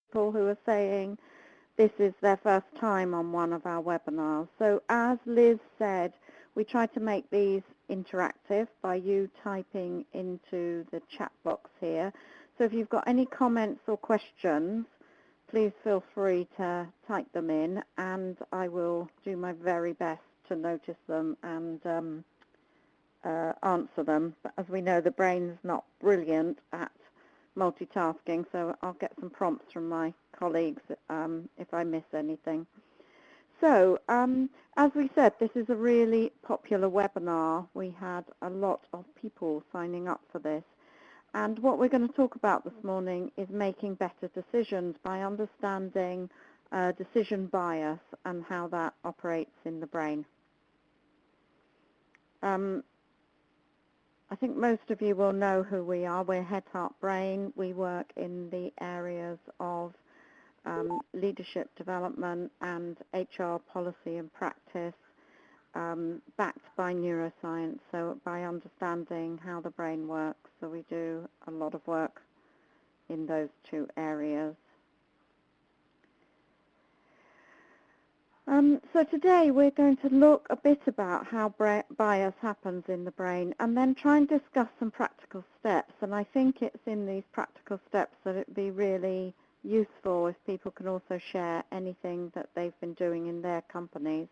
people who are saying this is their first time on one of our webinars. So as Liz said, we try to make these interactive by you typing into the chat box here. So if you've got any comments or questions, please feel free to type them in, and I will do my very best to notice them and answer them. But as we know, the brain's not brilliant at multitasking, so I'll get some prompts from my colleagues if I miss anything. So, as we said, this is a really popular webinar. We had a lot of people signing up for this. And what we're going to talk about this morning is making better decisions by understanding decision bias and how that operates in the brain. I think most of you will know who we are. We're Head, Heart, Brain. We work in the areas of leadership development and HR policy and practice, backed by neuroscience, so by understanding how the brain works. So we do a lot of work in those two areas. So today we're going to look a bit about how bias happens in the brain and then try and discuss some practical steps. And I think it's in these practical steps that it'd be really useful if people can also share anything that they've been doing in their companies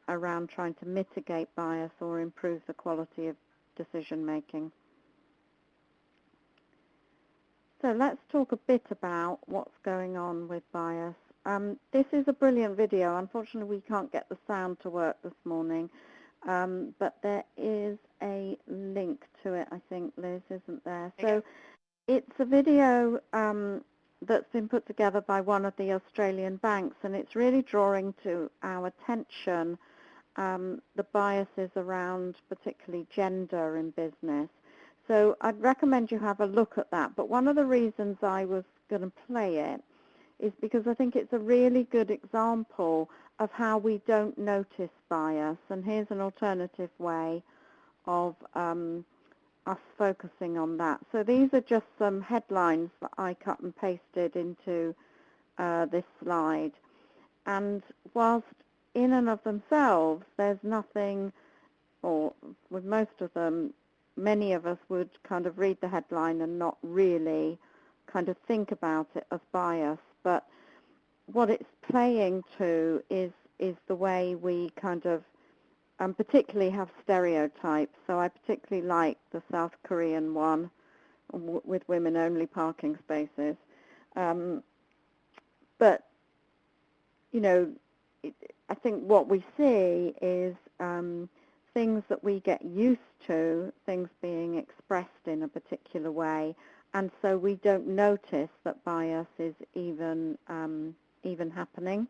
around trying to mitigate bias or improve the quality of decision making. So let's talk a bit about what's going on with bias. This is a brilliant video. Unfortunately, we can't get the sound to work this morning, but there is a link to it, I think, Liz, isn't there? So it's a video that's been put together by one of the Australian banks, and it's really drawing to our attention the biases around particularly gender in business. So I'd recommend you have a look at that. But one of the reasons I was going to play it is because I think it's a really good example of how we don't notice bias. And here's an alternative way of us focusing on that. So these are just some headlines that I cut and pasted into this slide. And whilst in and of themselves, there's nothing, or with most of them, many of us would kind of read the headline and not really kind of think about it as bias. But what it's playing to is the way we kind of particularly have stereotypes. So I particularly like the South Korean one with women-only parking spaces. But, you know, I think what we see is things that we get used to, things being expressed in a particular way, and so we don't notice that bias is even happening.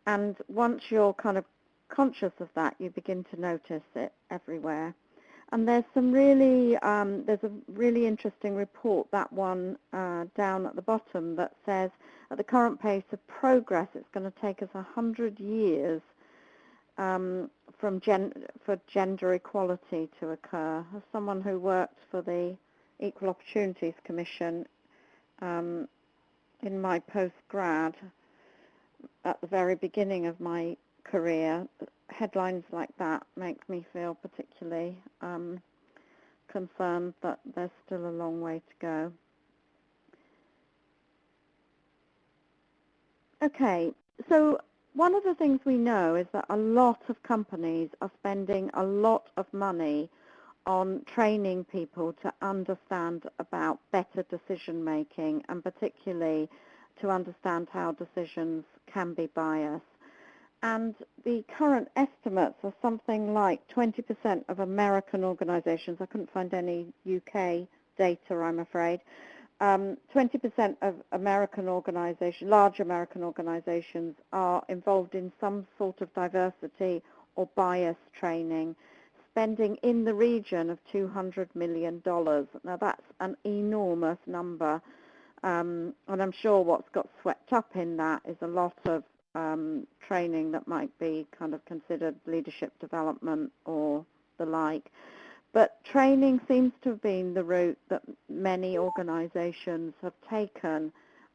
And once you're kind of conscious of that, you begin to notice it everywhere. And there's some really, there's a really interesting report, that one down at the bottom, that says at the current pace of progress, it's going to take us 100 years for gender equality to occur. As someone who worked for the Equal Opportunities Commission in my postgrad at the very beginning of my career, headlines like that make me feel particularly concerned that there's still a long way to go. Okay, so one of the things we know is that a lot of companies are spending a lot of money on training people to understand about better decision making, and particularly to understand how decisions can be biased. And the current estimates are something like 20% of American organizations, I couldn't find any UK data, I'm afraid, 20% of American organizations, large American organizations, are involved in some sort of diversity or bias training, spending in the region of $200 million. Now that's an enormous number, and I'm sure what's got swept up in that is a lot of training that might be kind of considered leadership development or the like. But training seems to have been the route that many organisations have taken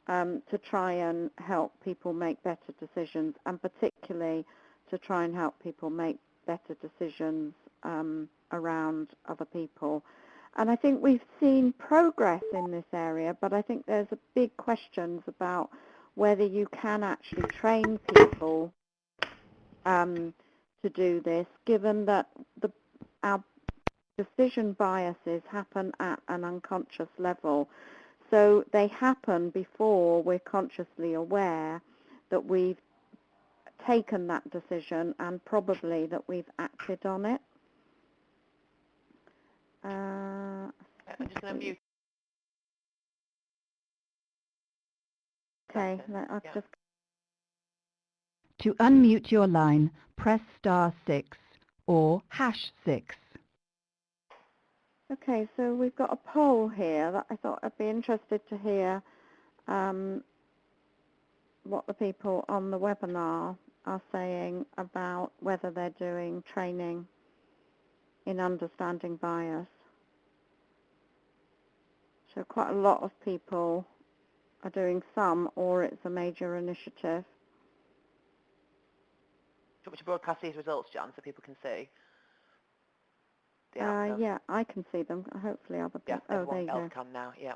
to try and help people make better decisions, and particularly to try and help people make better decisions around other people. And I think we've seen progress in this area, but I think there's a big questions about whether you can actually train people to do this, given that our decision biases happen at an unconscious level. So they happen before we're consciously aware that we've taken that decision and probably that we've acted on it. I'm just going to mute. Okay, I'll just... To unmute your line, press *6 or #6. Okay, so we've got a poll here that I thought I'd be interested to hear what the people on the webinar are saying about whether they're doing training in understanding bias. So quite a lot of people are doing some, or it's a major initiative. Do you want me to broadcast these results, John, so people can see the outcome? Yeah, I can see them. Hopefully other people... Yeah, oh, there you everyone else go. can now, yeah.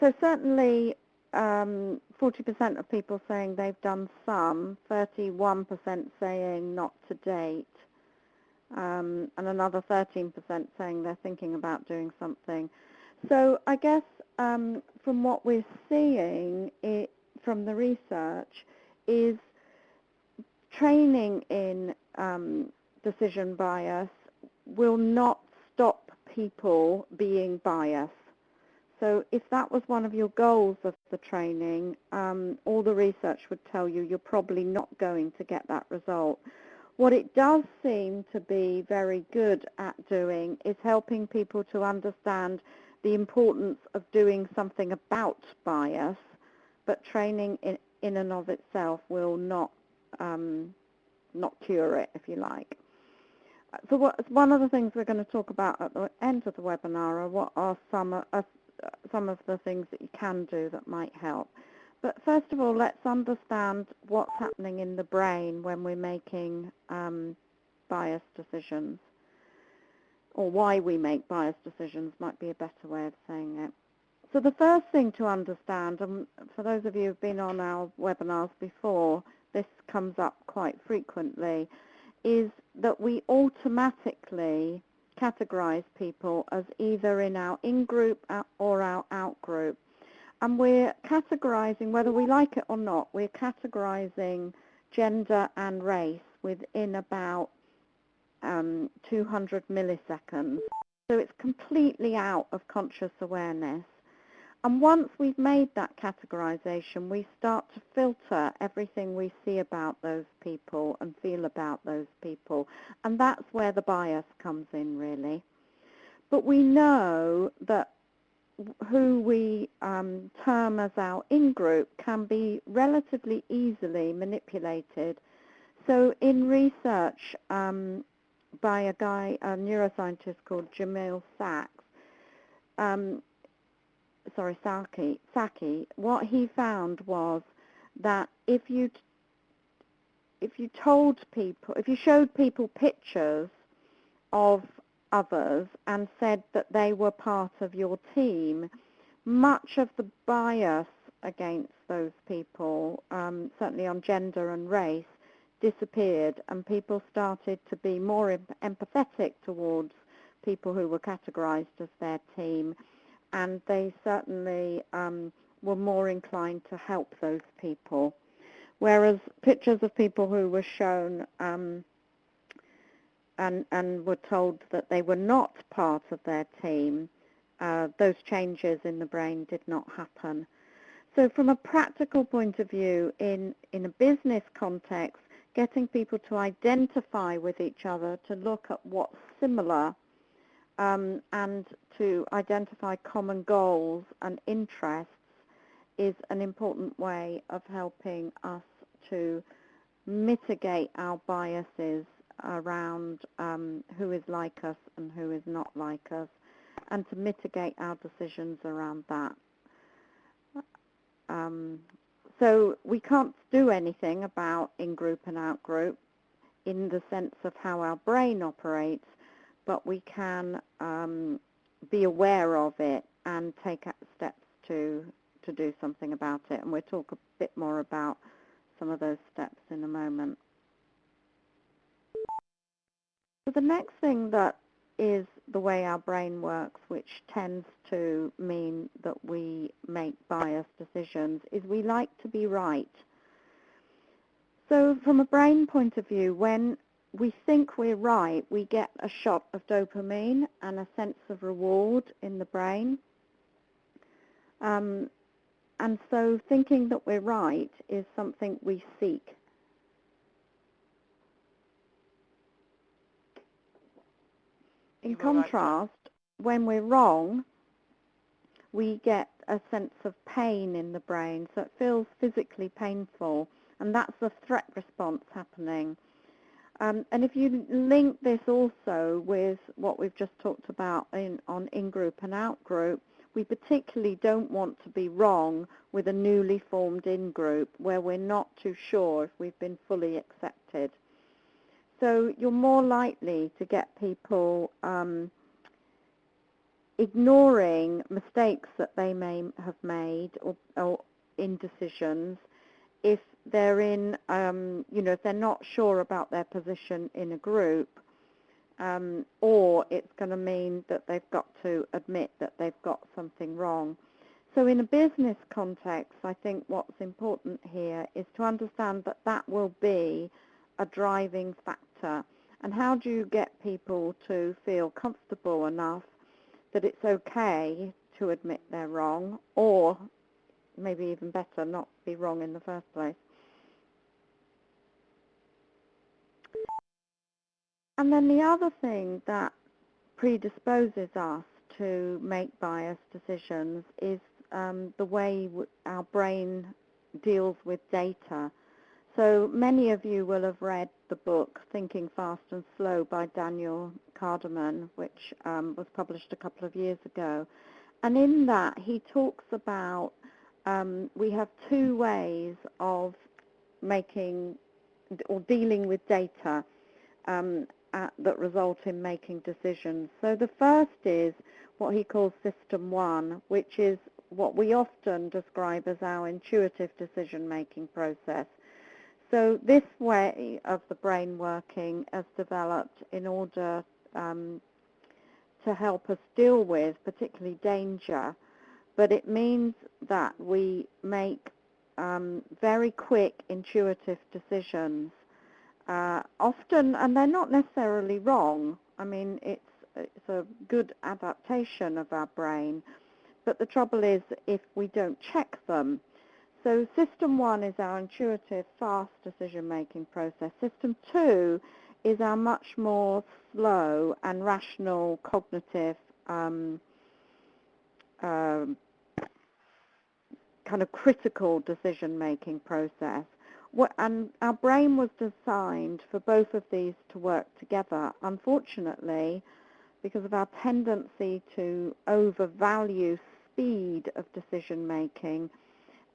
So certainly 40% of people saying they've done some, 31% saying not to date, and another 13% saying they're thinking about doing something. So I guess from what we're seeing from the research is training in decision bias will not stop people being biased. So if that was one of your goals of the training, all the research would tell you you're probably not going to get that result. What it does seem to be very good at doing is helping people to understand the importance of doing something about bias, but training in and of itself will not cure it, if you like. So one of the things we're going to talk about at the end of the webinar are what are some of the things that you can do that might help. But first of all, let's understand what's happening in the brain when we're making biased decisions, or why we make biased decisions might be a better way of saying it. So the first thing to understand, and for those of you who've been on our webinars before, this comes up quite frequently, is that we automatically categorize people as either in our in-group or our out-group. And we're categorizing, whether we like it or not, we're categorizing gender and race within about 200 milliseconds. So it's completely out of conscious awareness. And once we've made that categorization, we start to filter everything we see about those people and feel about those people. And that's where the bias comes in, really. But we know that who we term as our in-group can be relatively easily manipulated. So in research by a neuroscientist called Jamil Saki, what he found was that if you showed people pictures of others and said that they were part of your team, much of the bias against those people, certainly on gender and race, disappeared, and people started to be more empathetic towards people who were categorized as their team, and they certainly were more inclined to help those people. Whereas pictures of people who were shown and were told that they were not part of their team, those changes in the brain did not happen. So from a practical point of view, in a business context, getting people to identify with each other, to look at what's similar, and to identify common goals and interests is an important way of helping us to mitigate our biases around who is like us and who is not like us, and to mitigate our decisions around that. So we can't do anything about in-group and out-group in the sense of how our brain operates, but we can be aware of it and take steps to do something about it. And we'll talk a bit more about some of those steps in a moment. So the next thing that is the way our brain works, which tends to mean that we make biased decisions, is we like to be right. So from a brain point of view, when we think we're right, we get a shot of dopamine and a sense of reward in the brain. And so thinking that we're right is something we seek. In contrast, when we're wrong, we get a sense of pain in the brain, so it feels physically painful, and that's the threat response happening. And if you link this also with what we've just talked about on in-group and out-group, we particularly don't want to be wrong with a newly formed in-group where we're not too sure if we've been fully accepted. So you're more likely to get people ignoring mistakes that they may have made or in decisions if they're in, if they're not sure about their position in a group, or it's going to mean that they've got to admit that they've got something wrong. So in a business context, I think what's important here is to understand that that will be a driving factor. And how do you get people to feel comfortable enough that it's okay to admit they're wrong, or maybe even better, not be wrong in the first place? And then the other thing that predisposes us to make biased decisions is the way our brain deals with data. So many of you will have read the book Thinking Fast and Slow by Daniel Kahneman, which was published a couple of years ago. And in that, he talks about we have two ways of making or dealing with data that result in making decisions. So the first is what he calls System 1, which is what we often describe as our intuitive decision-making process. So this way of the brain working has developed in order to help us deal with particularly danger, but it means that we make very quick intuitive decisions. Often, and they're not necessarily wrong. I mean, it's a good adaptation of our brain, but the trouble is if we don't check them. So System 1 is our intuitive, fast decision-making process. System 2 is our much more slow and rational, cognitive kind of critical decision-making process. And our brain was designed for both of these to work together. Unfortunately, because of our tendency to overvalue speed of decision-making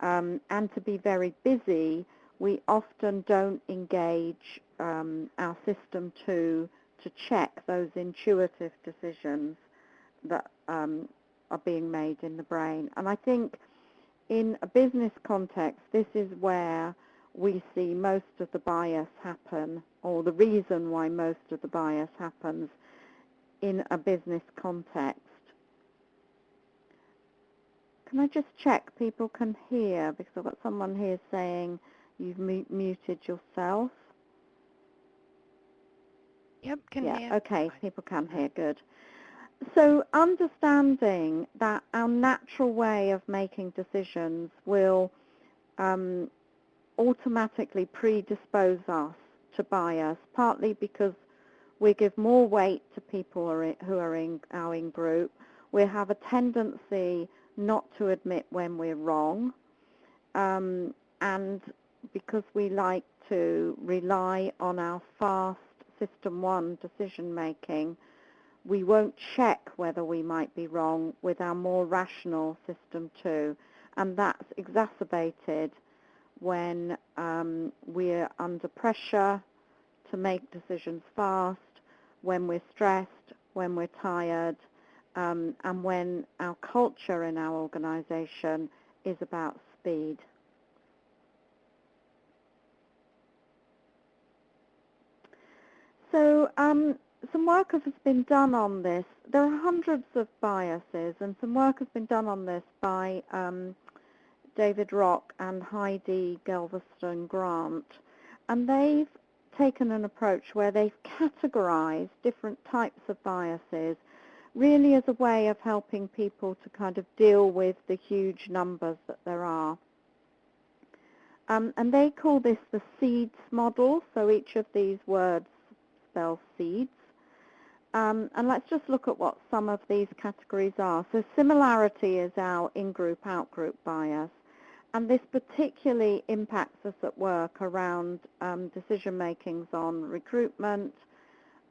and to be very busy, we often don't engage our System 2 to check those intuitive decisions that are being made in the brain. And I think in a business context, this is where we see most of the bias happen, or the reason why most of the bias happens in a business context. Can I just check people can hear, because I've got someone here saying you've muted yourself. Yep, can hear. Okay, people can hear, good. So understanding that our natural way of making decisions will automatically predispose us to bias, partly because we give more weight to people who are in our in-group. We have a tendency not to admit when we're wrong, and because we like to rely on our fast system 1 decision making, we won't check whether we might be wrong with our more rational system 2. And that's exacerbated when we're under pressure to make decisions fast, when we're stressed, when we're tired, and when our culture in our organization is about speed. So some work has been done on this. There are hundreds of biases, and some work has been done on this by David Rock and Heidi Galveston Grant. And they've taken an approach where they've categorized different types of biases, really as a way of helping people to kind of deal with the huge numbers that there are. And they call this the seeds model, so each of these words spells seeds. And let's just look at what some of these categories are. So similarity is our in-group, out-group bias. And this particularly impacts us at work around decision makings on recruitment,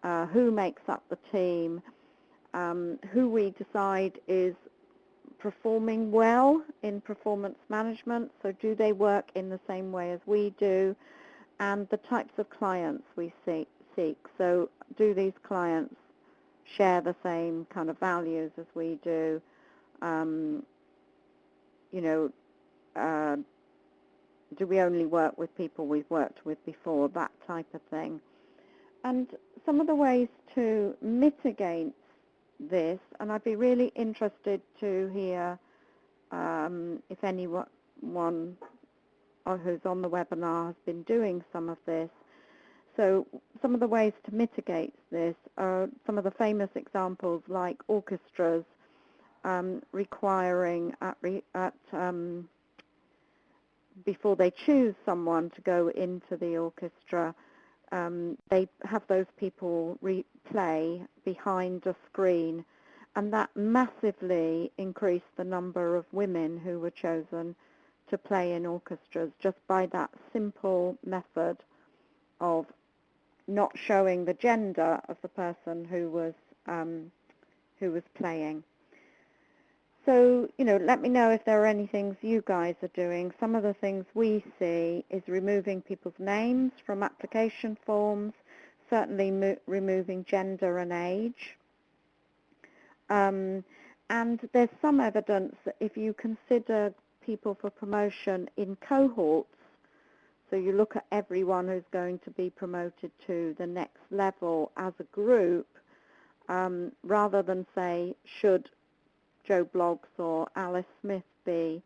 who makes up the team, who we decide is performing well in performance management, so do they work in the same way as we do, and the types of clients we seek. So do these clients share the same kind of values as we do? Do we only work with people we've worked with before, that type of thing. And some of the ways to mitigate this, and I'd be really interested to hear if anyone who's on the webinar has been doing some of this. So some of the ways to mitigate this are some of the famous examples like orchestras requiring before they choose someone to go into the orchestra, they have those people play behind a screen, and that massively increased the number of women who were chosen to play in orchestras just by that simple method of not showing the gender of the person who was playing. So, let me know if there are any things you guys are doing. Some of the things we see is removing people's names from application forms, certainly removing gender and age. And there's some evidence that if you consider people for promotion in cohorts, so you look at everyone who's going to be promoted to the next level as a group, rather than say, should Joe Bloggs or Alice Smith be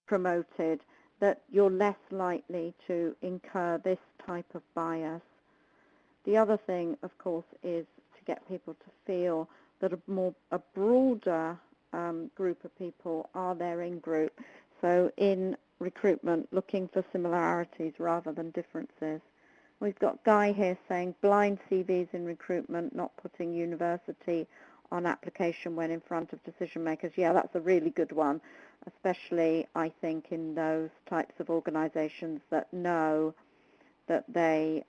promoted, that you're less likely to incur this type of bias. The other thing, of course, is to get people to feel that a broader group of people are there in group. So in recruitment, looking for similarities rather than differences. We've got Guy here saying blind CVs in recruitment, not putting university on application when in front of decision makers. Yeah, that's a really good one, especially I think in those types of organizations that know that they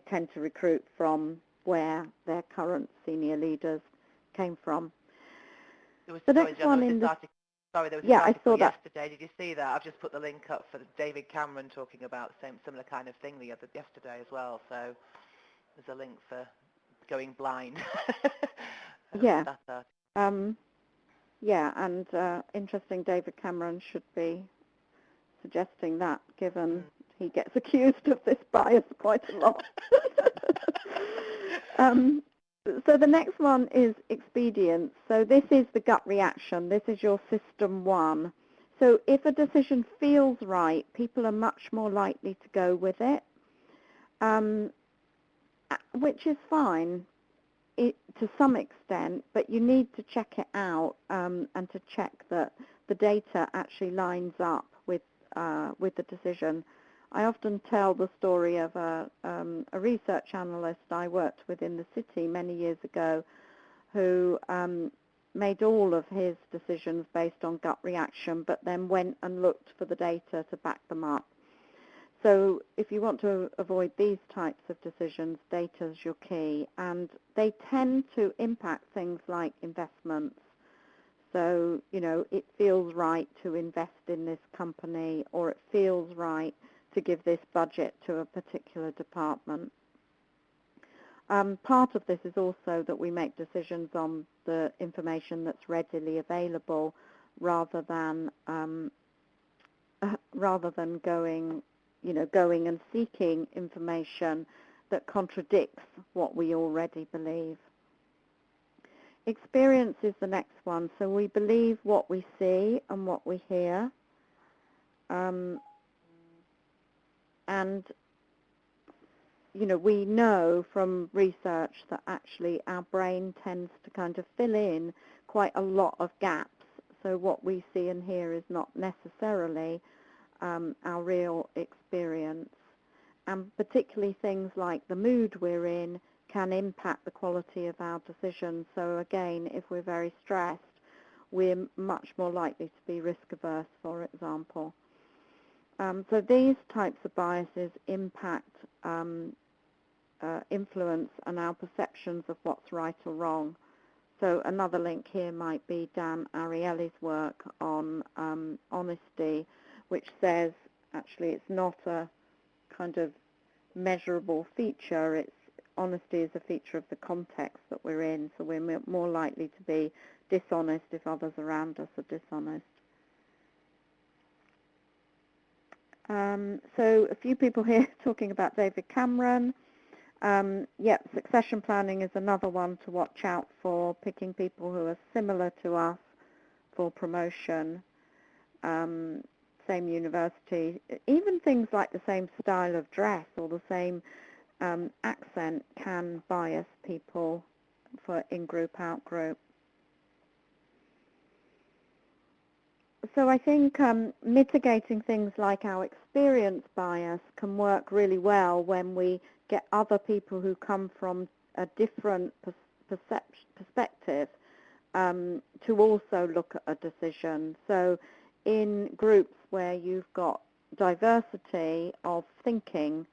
tend to recruit from where their current senior leaders came from. The next one in the... Sorry, there was an article yesterday. Did you see that? I've just put the link up for David Cameron talking about the similar kind of thing yesterday as well. So there's a link for going blind. Yeah. Yeah, and interesting. David Cameron should be suggesting that, given he gets accused of this bias quite a lot. So the next one is expedience. So this is the gut reaction. This is your system 1. So if a decision feels right, people are much more likely to go with it, which is fine to some extent, but you need to check it out and to check that the data actually lines up with the decision. I often tell the story of a research analyst I worked with in the city many years ago who made all of his decisions based on gut reaction, but then went and looked for the data to back them up. So if you want to avoid these types of decisions, data is your key, and they tend to impact things like investments. So, it feels right to invest in this company, or it feels right to give this budget to a particular department. Part of this is also that we make decisions on the information that's readily available rather than going and seeking information that contradicts what we already believe. Experience is the next one. So we believe what we see and what we hear. And, we know from research that actually our brain tends to kind of fill in quite a lot of gaps. So what we see and hear is not necessarily our real experience. And particularly things like the mood we're in can impact the quality of our decisions. So again, if we're very stressed, we're much more likely to be risk averse, for example. So these types of biases impact influence and our perceptions of what's right or wrong. So another link here might be Dan Ariely's work on honesty, which says actually it's not a kind of measurable feature. Honesty is a feature of the context that we're in, so we're more likely to be dishonest if others around us are dishonest. So a few people here talking about David Cameron. Succession planning is another one to watch out for, picking people who are similar to us for promotion, same university, even things like the same style of dress or the same accent can bias people for in-group, out-group. So I think mitigating things like our experience bias can work really well when we get other people who come from a different perspective to also look at a decision. So in groups where you've got diversity of thinking,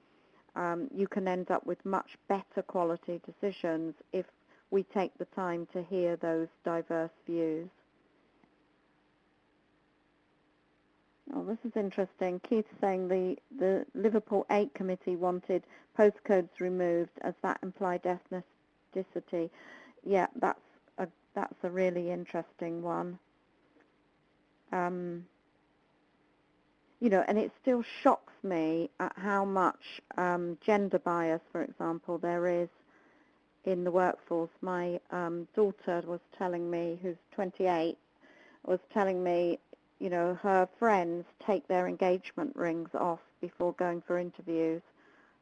you can end up with much better quality decisions if we take the time to hear those diverse views. Oh, this is interesting. Keith saying the Liverpool 8 committee wanted postcodes removed as that implied ethnicity. Yeah, that's a really interesting one. And it still shocks me at how much gender bias, for example, there is in the workforce. My daughter was telling me, who's 28, was telling me, her friends take their engagement rings off before going for interviews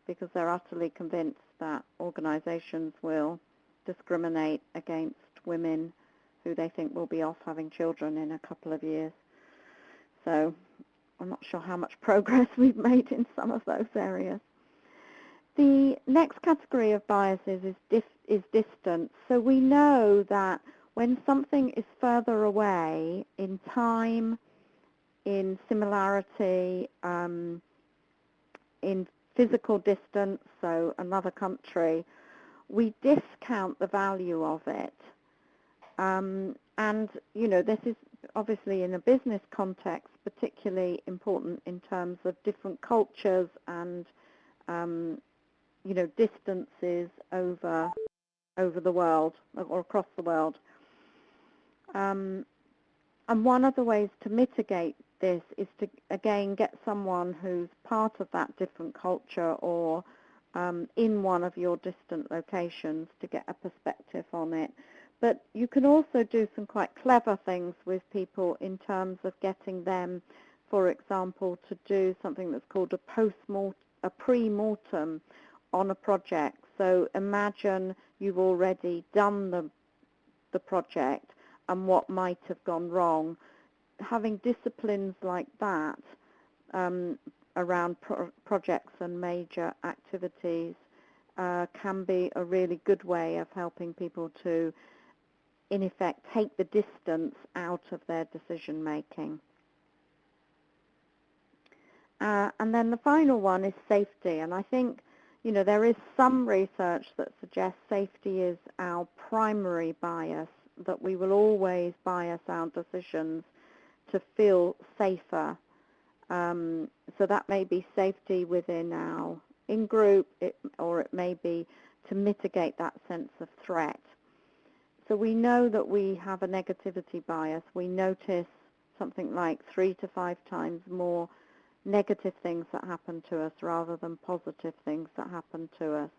because they're utterly convinced that organizations will discriminate against women who they think will be off having children in a couple of years. So I'm not sure how much progress we've made in some of those areas. The next category of biases is distance. So we know that when something is further away in time, in similarity, in physical distance, so another country, we discount the value of it. And, this is obviously in a business context particularly important in terms of different cultures and, distances over the world or across the world. And one of the ways to mitigate this is to, again, get someone who's part of that different culture or in one of your distant locations to get a perspective on it. But you can also do some quite clever things with people in terms of getting them, for example, to do something that's called a pre-mortem on a project. So imagine you've already done the project and what might have gone wrong. Having disciplines like that around projects and major activities can be a really good way of helping people to, in effect, take the distance out of their decision making. And then the final one is safety. And I think, there is some research that suggests safety is our primary bias, that we will always bias our decisions to feel safer. So that may be safety within our in-group, or it may be to mitigate that sense of threat. So we know that we have a negativity bias. We notice something like 3 to 5 times more negative things that happen to us rather than positive things that happen to us.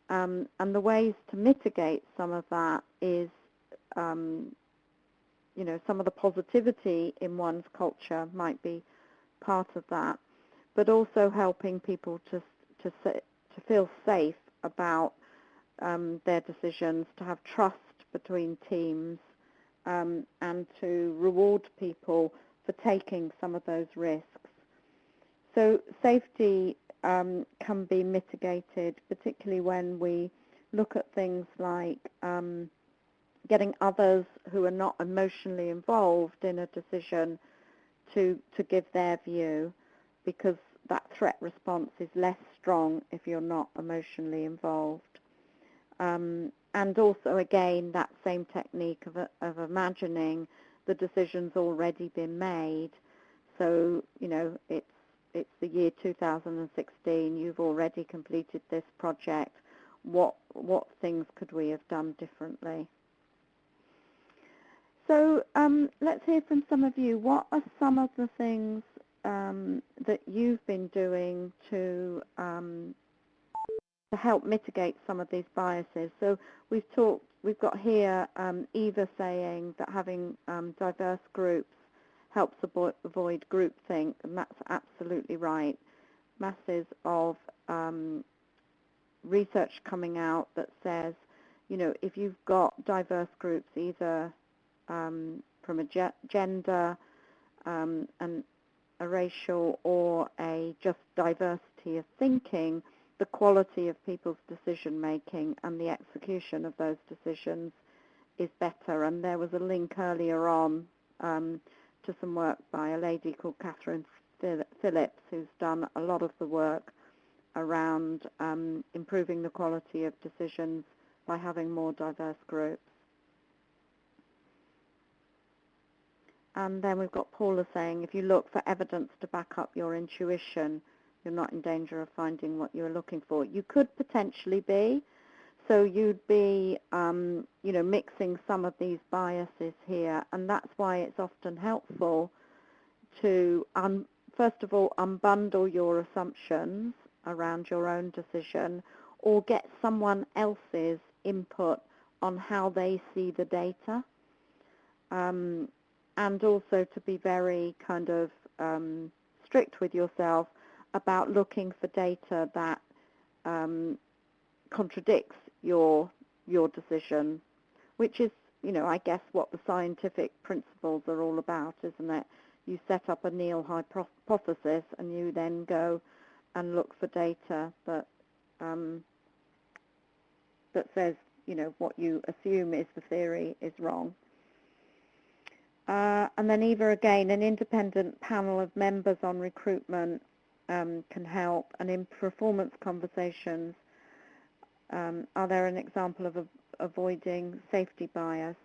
And the ways to mitigate some of that is, some of the positivity in one's culture might be part of that, but also helping people to feel safe about their decisions, to have trust between teams, and to reward people for taking some of those risks. So safety can be mitigated, particularly when we look at things like getting others who are not emotionally involved in a decision to give their view, because that threat response is less strong if you're not emotionally involved. And also, again, that same technique of imagining the decision's already been made. So, it's the year 2016. You've already completed this project. What things could we have done differently? So let's hear from some of you. What are some of the things that you've been doing to help mitigate some of these biases? So we've got here Eva saying that having diverse groups helps avoid groupthink, and that's absolutely right. Masses of research coming out that says, if you've got diverse groups, either from a gender, and a racial, or a just diversity of thinking, the quality of people's decision making and the execution of those decisions is better. And there was a link earlier on to some work by a lady called Catherine Phillips, who's done a lot of the work around improving the quality of decisions by having more diverse groups. And then we've got Paula saying, if you look for evidence to back up your intuition, you're not in danger of finding what you're looking for. You could potentially be. So you'd be, mixing some of these biases here. And that's why it's often helpful to, first of all, unbundle your assumptions around your own decision, or get someone else's input on how they see the data. And also to be very kind of strict with yourself about looking for data that contradicts your decision, which is, I guess what the scientific principles are all about, isn't it? You set up a nil hypothesis and you then go and look for data that says, what you assume is the theory is wrong. And then Eva, again, an independent panel of members on recruitment can help. And in performance conversations, are there an example of avoiding safety bias?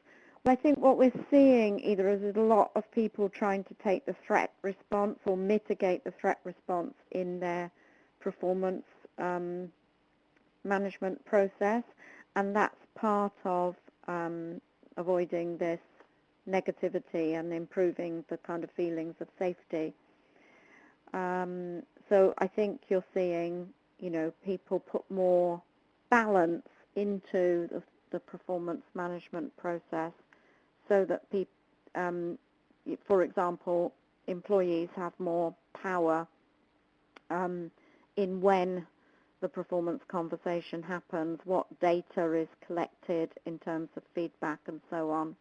Well, I think what we're seeing either is a lot of people trying to take the threat response or mitigate the threat response in their performance management process, and that's part of avoiding this negativity and improving the kind of feelings of safety. So I think you're seeing, people put more balance into the performance management process, so that people, for example, employees have more power in when the performance conversation happens, what data is collected in terms of feedback and so on.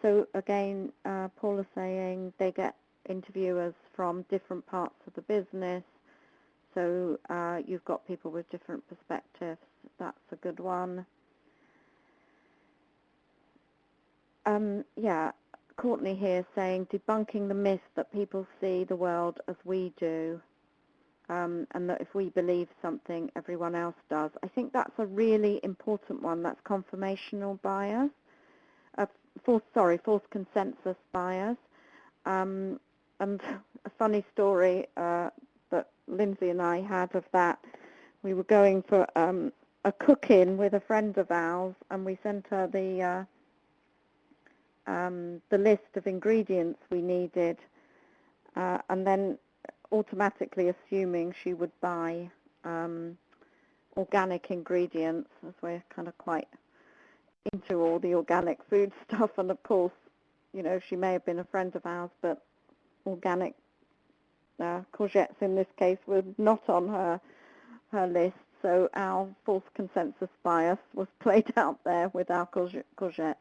So again, Paula saying they get interviewers from different parts of the business. So you've got people with different perspectives. That's a good one. Courtney here saying, debunking the myth that people see the world as we do, and that if we believe something, everyone else does. I think that's a really important one. That's confirmational bias, false consensus bias. And a funny story that Lindsay and I had of that, we were going for a cook-in with a friend of ours, and we sent her the list of ingredients we needed, and then automatically assuming she would buy organic ingredients, as we're kind of quite into all the organic food stuff. And of course, you know, she may have been a friend of ours, but organic courgettes in this case were not on her list. So our false consensus bias was played out there with our courgettes.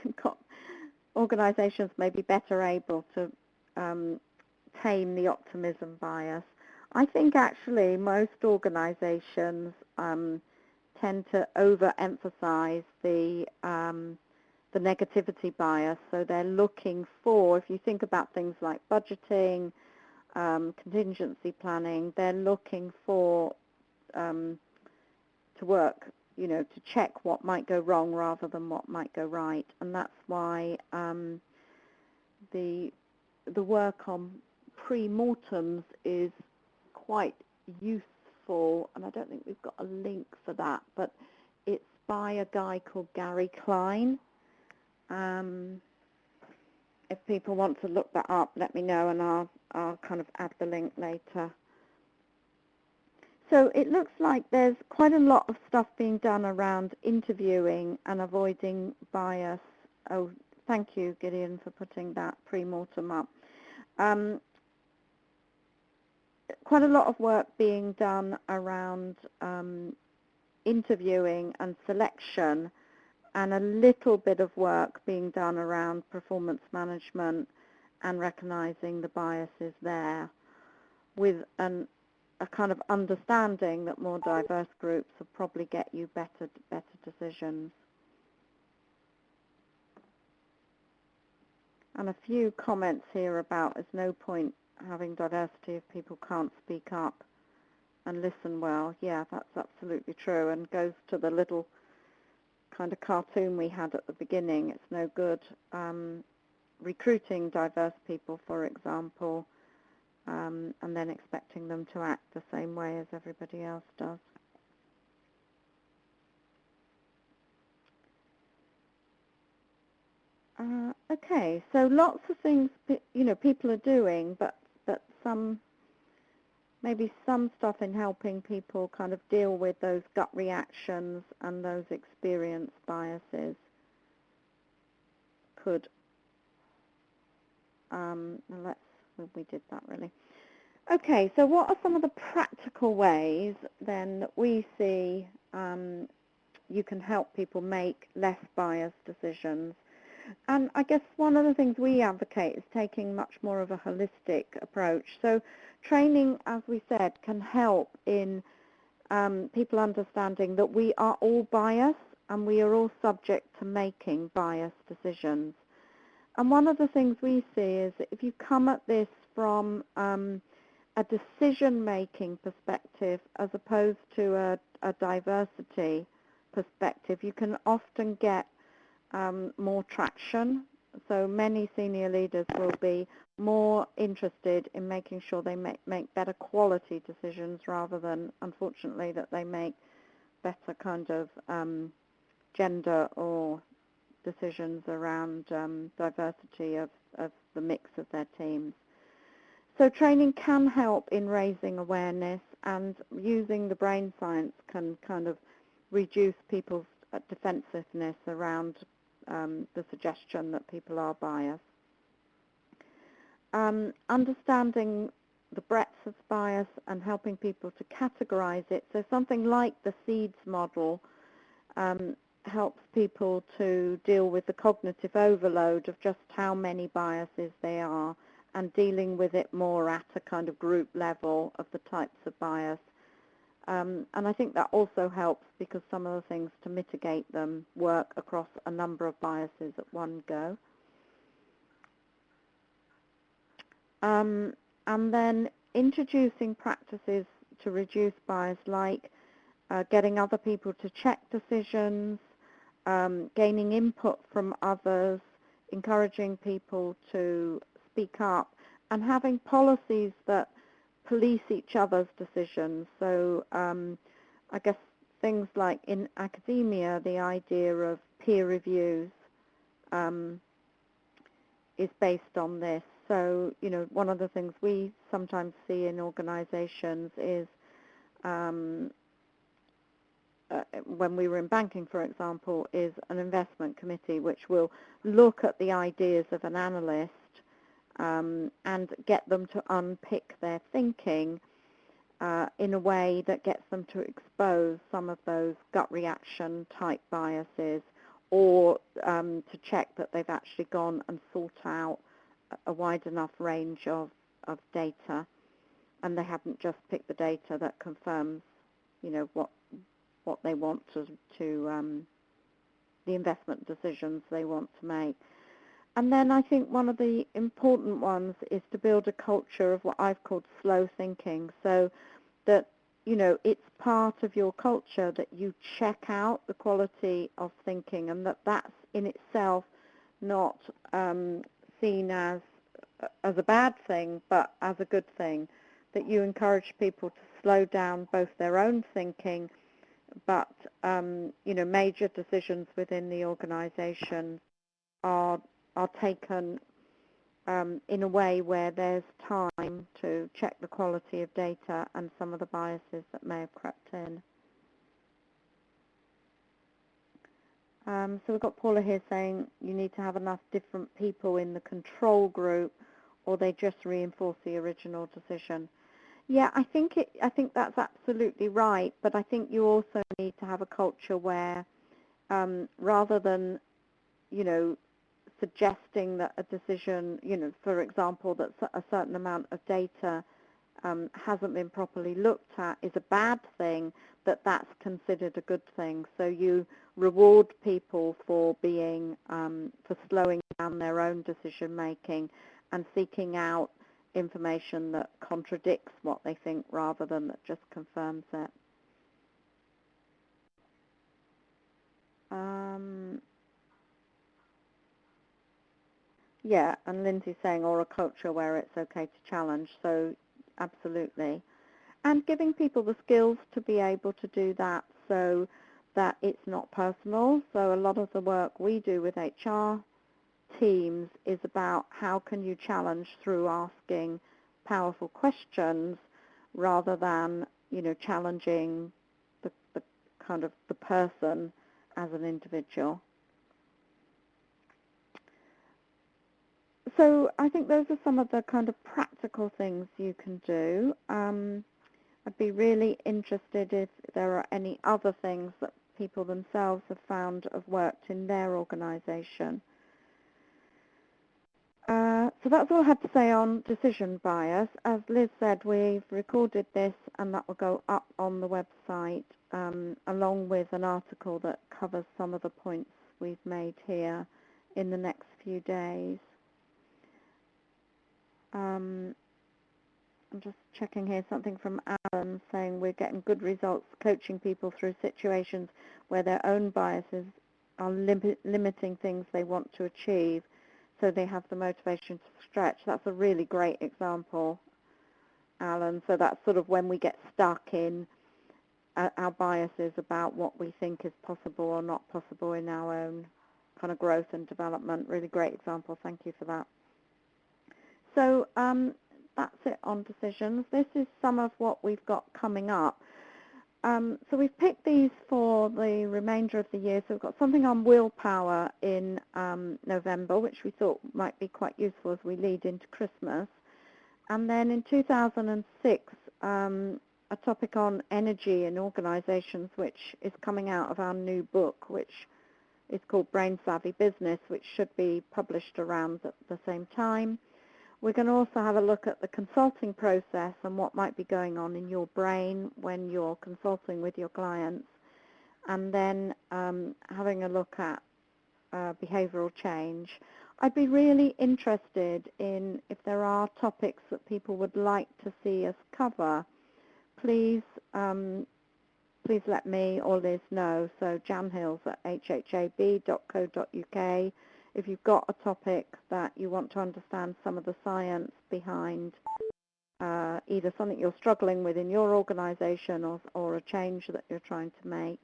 We've got organisations may be better able to tame the optimism bias. I think actually most organisations tend to overemphasise the negativity bias. So they're looking for, if you think about things like budgeting, contingency planning, they're looking for to work, you know, to check what might go wrong rather than what might go right. And that's why the work on pre-mortems is quite useful, and I don't think we've got a link for that, but it's by a guy called Gary Klein. If people want to look that up, let me know, and I'll kind of add the link later. So it looks like there's quite a lot of stuff being done around interviewing and avoiding bias. Oh, thank you, Gideon, for putting that pre-mortem up. Quite a lot of work being done around interviewing and selection, and a little bit of work being done around performance management and recognizing the biases there, with a kind of understanding that more diverse groups will probably get you better decisions. And a few comments here about there's no point having diversity if people can't speak up and listen well. Yeah, that's absolutely true, and goes to the little kind of cartoon we had at the beginning. It's no good recruiting diverse people, for example, and then expecting them to act the same way as everybody else does. Okay, so lots of things, you know, people are doing, but maybe some stuff in helping people kind of deal with those gut reactions and those experience biases could, we did that really. Okay, so what are some of the practical ways then that we see you can help people make less biased decisions? And I guess one of the things we advocate is taking much more of a holistic approach. So training, as we said, can help in people understanding that we are all biased and we are all subject to making biased decisions. And one of the things we see is that if you come at this from a decision-making perspective as opposed to a diversity perspective, you can often get more traction. So many senior leaders will be more interested in making sure they make better quality decisions rather than, unfortunately, that they make better kind of gender or decisions around diversity of the mix of their teams. So training can help in raising awareness, and using the brain science can kind of reduce people's defensiveness around the suggestion that people are biased. Understanding the breadth of bias and helping people to categorize it. So something like the SEEDS model helps people to deal with the cognitive overload of just how many biases there are, and dealing with it more at a kind of group level of the types of bias And I think that also helps because some of the things to mitigate them work across a number of biases at one go. And then introducing practices to reduce bias, like getting other people to check decisions, gaining input from others, encouraging people to speak up, and having policies that police each other's decisions. So I guess things like in academia, the idea of peer reviews is based on this. So, you know, one of the things we sometimes see in organizations is when we were in banking, for example, is an investment committee which will look at the ideas of an analyst and get them to unpick their thinking in a way that gets them to expose some of those gut reaction type biases, or to check that they've actually gone and sought out a wide enough range of data, and they haven't just picked the data that confirms, you know, what they want to the investment decisions they want to make. And then I think one of the important ones is to build a culture of what I've called slow thinking, so that, you know, it's part of your culture that you check out the quality of thinking, and that's in itself not seen as a bad thing, but as a good thing, that you encourage people to slow down both their own thinking, but you know, major decisions within the organization are taken in a way where there's time to check the quality of data and some of the biases that may have crept in. So we've got Paula here saying you need to have enough different people in the control group, or they just reinforce the original decision. Yeah, I think that's absolutely right, but I think you also need to have a culture where rather than, you know, suggesting that a decision, you know, for example, that a certain amount of data hasn't been properly looked at is a bad thing, that's considered a good thing. So you reward people for being, for slowing down their own decision making and seeking out information that contradicts what they think rather than that just confirms it. Yeah, and Lindsay's saying, or a culture where it's okay to challenge, so absolutely. And giving people the skills to be able to do that so that it's not personal. So a lot of the work we do with HR teams is about how can you challenge through asking powerful questions rather than, you know, challenging the kind of the person as an individual. So I think those are some of the kind of practical things you can do. I'd be really interested if there are any other things that people themselves have found have worked in their organisation. So that's all I had to say on decision bias. As Liz said, we've recorded this and that will go up on the website along with an article that covers some of the points we've made here in the next few days. I'm just checking here something from Alan saying we're getting good results coaching people through situations where their own biases are limiting things they want to achieve, so they have the motivation to stretch. That's a really great example, Alan. So that's sort of when we get stuck in our biases about what we think is possible or not possible in our own kind of growth and development. Really great example. Thank you for that. So that's it on decisions. This is some of what we've got coming up. So we've picked these for the remainder of the year. So we've got something on willpower in November, which we thought might be quite useful as we lead into Christmas. And then in 2006, a topic on energy in organizations, which is coming out of our new book, which is called Brain Savvy Business, which should be published around the same time. We're going to also have a look at the consulting process and what might be going on in your brain when you're consulting with your clients, and then having a look at behavioral change. I'd be really interested in if there are topics that people would like to see us cover. Please let me or Liz know. So janhills@hhab.co.uk. If you've got a topic that you want to understand some of the science behind either something you're struggling with in your organisation or a change that you're trying to make,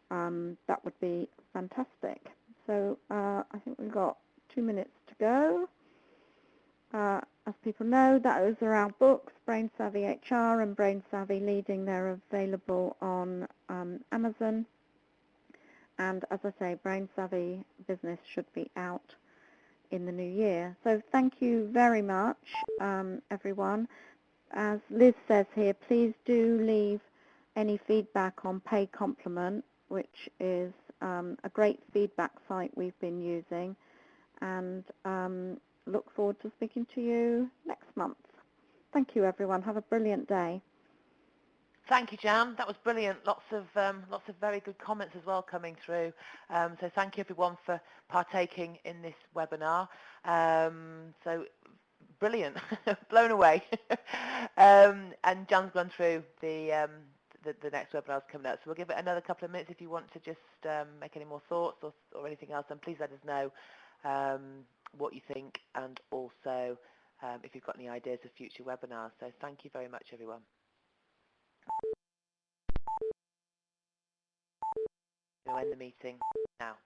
that would be fantastic. So I think we've got 2 minutes to go. As people know, those are our books, Brain Savvy HR and Brain Savvy Leading. They're available on Amazon. And as I say, Brain Savvy Business should be out in the new year. So thank you very much, everyone. As Liz says here, please do leave any feedback on Pay Compliment, which is a great feedback site we've been using, and look forward to speaking to you next month. Thank you, everyone. Have a brilliant day. Thank you, Jan. That was brilliant. Lots of very good comments as well coming through. So thank you, everyone, for partaking in this webinar. So brilliant, blown away. And Jan's gone through the next webinars coming up. So we'll give it another couple of minutes. If you want to just make any more thoughts or anything else, then please let us know what you think, and also if you've got any ideas of future webinars. So thank you very much, everyone. We'll end the meeting now.